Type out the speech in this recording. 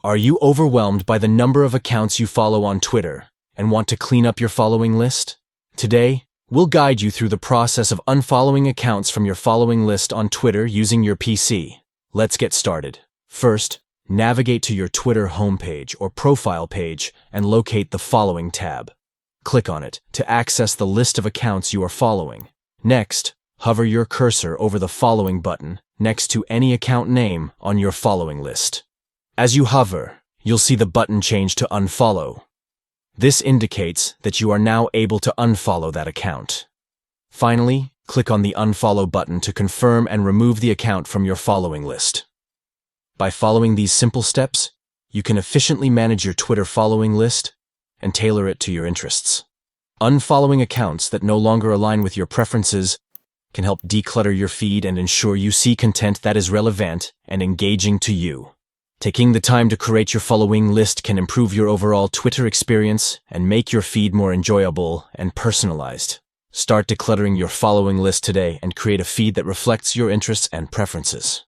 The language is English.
Are you overwhelmed by the number of accounts you follow on Twitter and want to clean up your following list? Today, we'll guide you through the process of unfollowing accounts from your following list on Twitter using your PC. Let's get started. First, navigate to your Twitter homepage or profile page and locate the Following tab. Click on it to access the list of accounts you are following. Next, hover your cursor over the Following button next to any account name on your following list. As you hover, you'll see the button change to Unfollow. This indicates that you are now able to unfollow that account. Finally, click on the Unfollow button to confirm and remove the account from your following list. By following these simple steps, you can efficiently manage your Twitter following list and tailor it to your interests. Unfollowing accounts that no longer align with your preferences can help declutter your feed and ensure you see content that is relevant and engaging to you. Taking the time to create your following list can improve your overall Twitter experience and make your feed more enjoyable and personalized. Start decluttering your following list today and create a feed that reflects your interests and preferences.